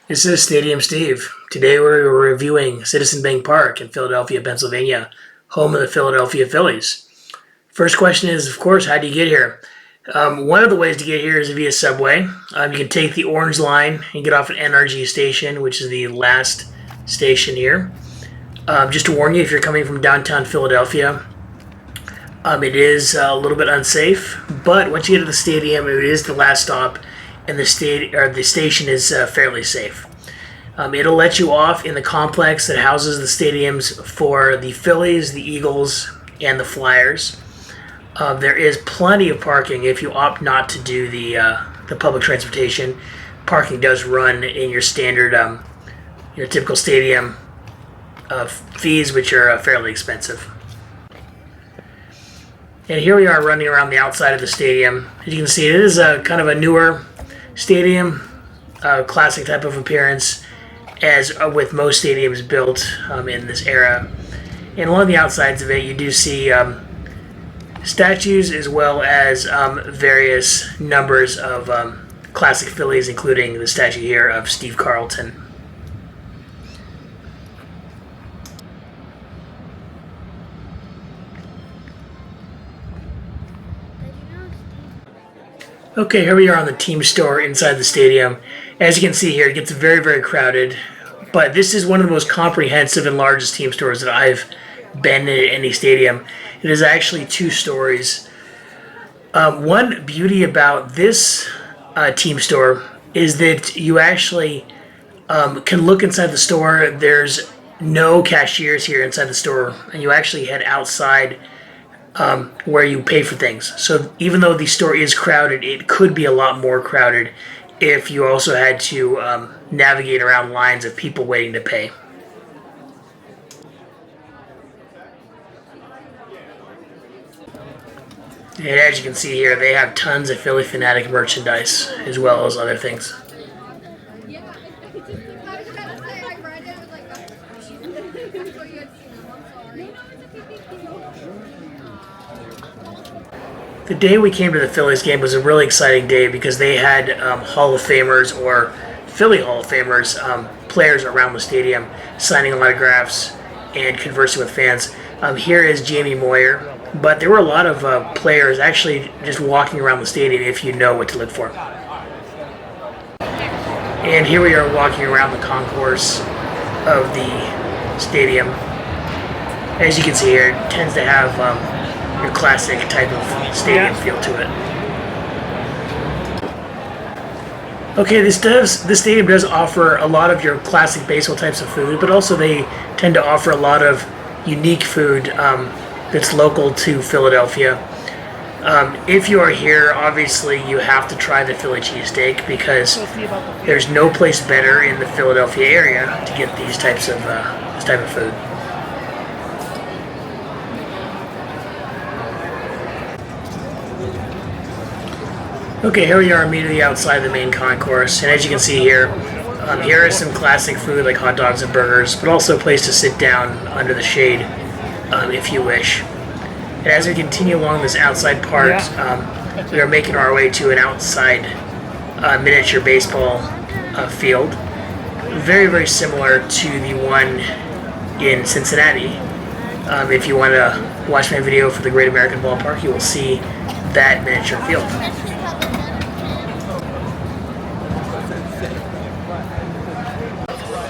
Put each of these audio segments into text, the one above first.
This is Stadium Steve. Today we're reviewing Citizen Bank Park in Philadelphia, Pennsylvania, home of the Philadelphia Phillies. First question is, of course, how do you get here? One of the ways to get here is via subway. You can take the Orange Line and get off at NRG Station, which is the last station here. Just to warn you, if you're coming from downtown Philadelphia, it is a little bit unsafe, but once you get to the stadium, it is the last stop, and the station is fairly safe. It'll let you off in the complex that houses the stadiums for the Phillies, the Eagles, and the Flyers. There is plenty of parking if you opt not to do the public transportation. Parking does run in your standard, your typical stadium fees, which are fairly expensive. And here we are running around the outside of the stadium. As you can see, it is a kind of a newer stadium, classic type of appearance, as with most stadiums built in this era. And along the outsides of it, you do see statues as well as various numbers of classic Phillies, including the statue here of Steve Carlton. Okay, here we are on the team store inside the stadium. As you can see here, it gets very, very crowded, but this is one of the most comprehensive and largest team stores that I've been in any stadium. It is actually 2 stories. One beauty about this team store is that you actually can look inside the store. There's no cashiers here inside the store, and you actually head outside where you pay for things. So even though the store is crowded, it could be a lot more crowded if you also had to navigate around lines of people waiting to pay. And as you can see here, they have tons of Phillie Phanatic merchandise as well as other things. The day we came to the Phillies game was a really exciting day because they had Hall of Famers or Philly Hall of Famers, players around the stadium signing autographs and conversing with fans. Here is Jamie Moyer, but there were a lot of players actually just walking around the stadium if you know what to look for. And here we are walking around the concourse of the stadium. As you can see here, it tends to have your classic type of stadium feel to it. Okay, this stadium does offer a lot of your classic baseball types of food, but also they tend to offer a lot of unique food that's local to Philadelphia. If you are here, obviously you have to try the Philly cheesesteak because there's no place better in the Philadelphia area to get these types of this type of food. Okay, here we are immediately outside the main concourse, and as you can see here, here is some classic food like hot dogs and burgers, but also a place to sit down under the shade if you wish. And as we continue along this outside part, we are making our way to an outside miniature baseball field, very, very similar to the one in Cincinnati. If you want to watch my video for the Great American Ballpark, you will see that miniature field.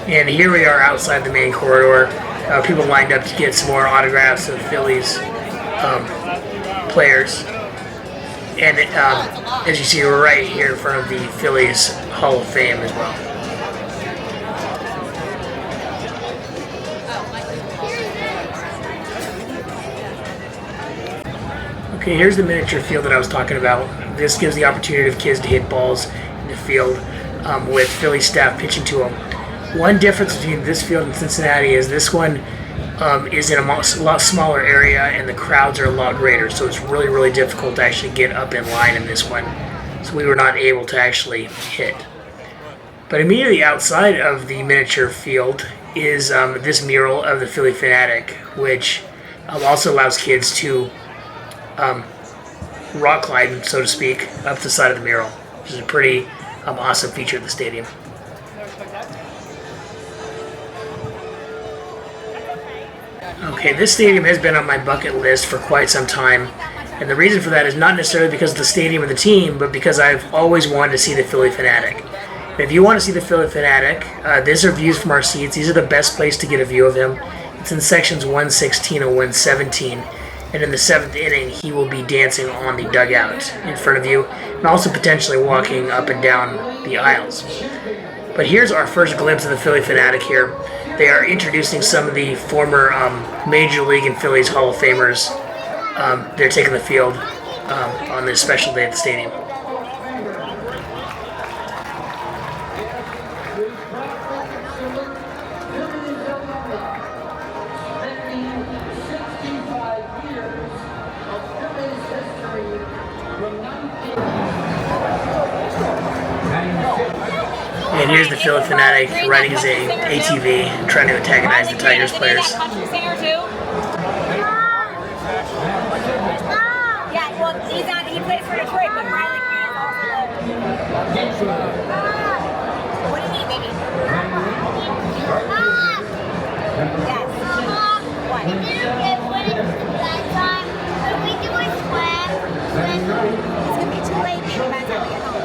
And here we are outside the main corridor. People lined up to get some more autographs of Phillies players. And as you see, we're right here in front of the Phillies Hall of Fame as well. Okay, here's the miniature field that I was talking about. This gives the opportunity of kids to hit balls in the field with Philly staff pitching to them. One difference between this field and Cincinnati is this one is in a lot smaller area and the crowds are a lot greater, so it's really, really difficult to actually get up in line in this one. So we were not able to actually hit. But immediately outside of the miniature field is this mural of the Phillie Phanatic, which also allows kids to rock climb, so to speak, up the side of the mural, which is a pretty awesome feature of the stadium. Okay, this stadium has been on my bucket list for quite some time, and the reason for that is not necessarily because of the stadium or the team, but because I've always wanted to see the Phillie Phanatic. If you want to see the Phillie Phanatic, these are views from our seats. These are the best place to get a view of him. It's in sections 116 and 117, and in the 7th inning, he will be dancing on the dugout in front of you, and also potentially walking up and down the aisles. But here's our first glimpse of the Phillie Phanatic here. They are introducing some of the former Major League and Phillies Hall of Famers. They're taking the field on this special day at the stadium. And here's the Phillie Phanatic riding his ATV, trying to antagonize the Tigers players. Yeah, well, he plays for Detroit, but Riley Green is also what do you need, baby? Yes. What? It's going to be too late, baby, by the time we get home.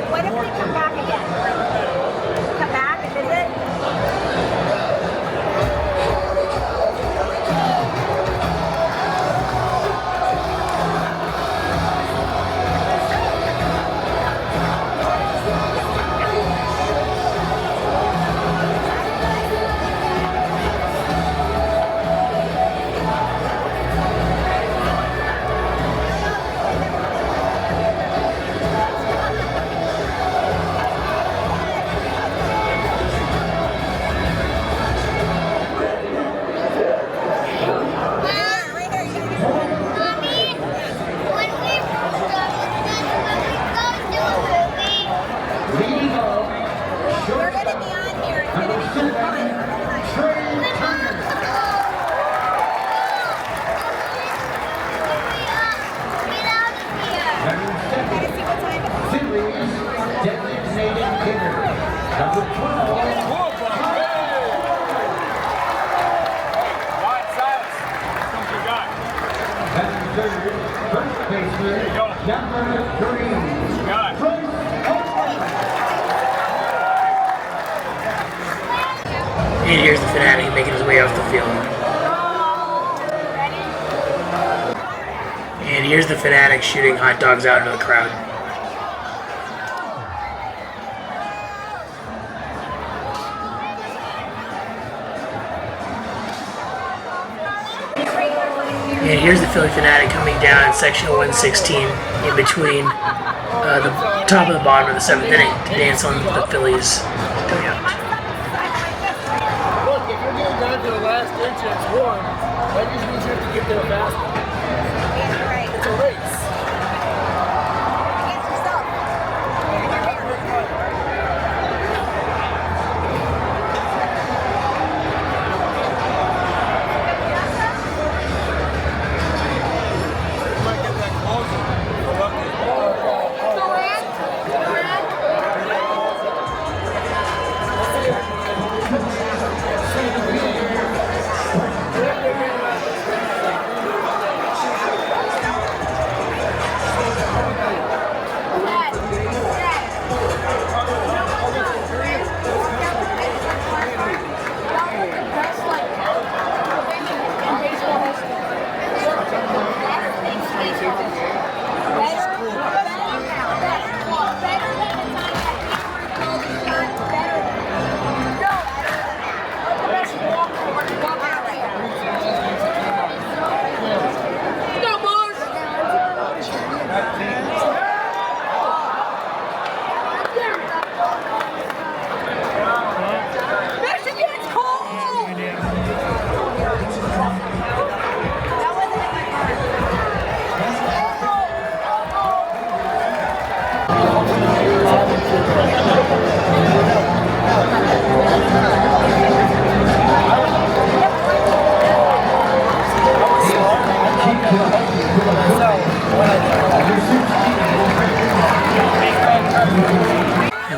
What if we come back again? Come back and visit? And here's the Phanatic making his way off the field. And here's the Phanatic shooting hot dogs out into the crowd. And here's the Phillie Phanatic coming down in section 116 in between the top and the bottom of the 7th inning to dance on the Phillies dugout. Look, if you're getting down to the last inch and it's warm, that just means you have to get there faster. It's a race. Against yourself. And your parents.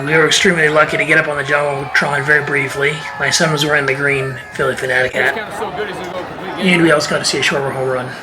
We were extremely lucky to get up on the Jumbotron very briefly. My son was wearing the green Phillie Phanatic It's hat. kind of so good he's going to go complete game. And we also got to see a short home run.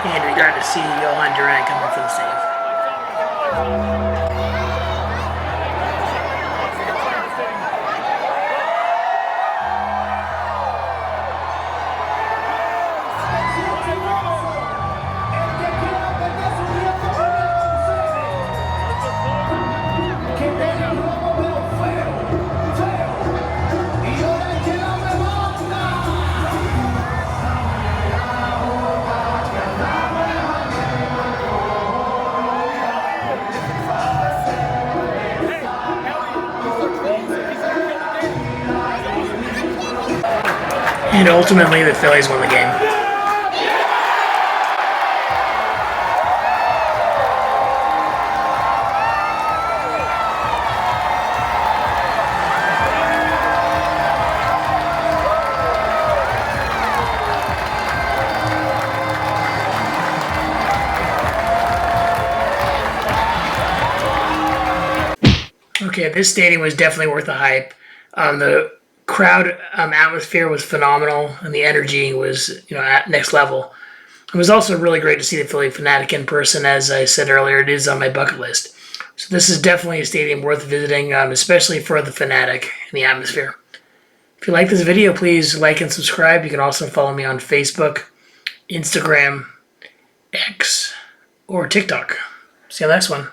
And we got to see Johan Durant come in for the save. And ultimately, the Phillies won the game. Okay, this stadium was definitely worth the hype. The crowd atmosphere was phenomenal, and the energy was, at next level. It was also really great to see the Phillie Phanatic in person. As I said earlier, it is on my bucket list. So this is definitely a stadium worth visiting, especially for the Phanatic and the atmosphere. If you like this video, please like and subscribe. You can also follow me on Facebook, Instagram, X, or TikTok. See you on the next one.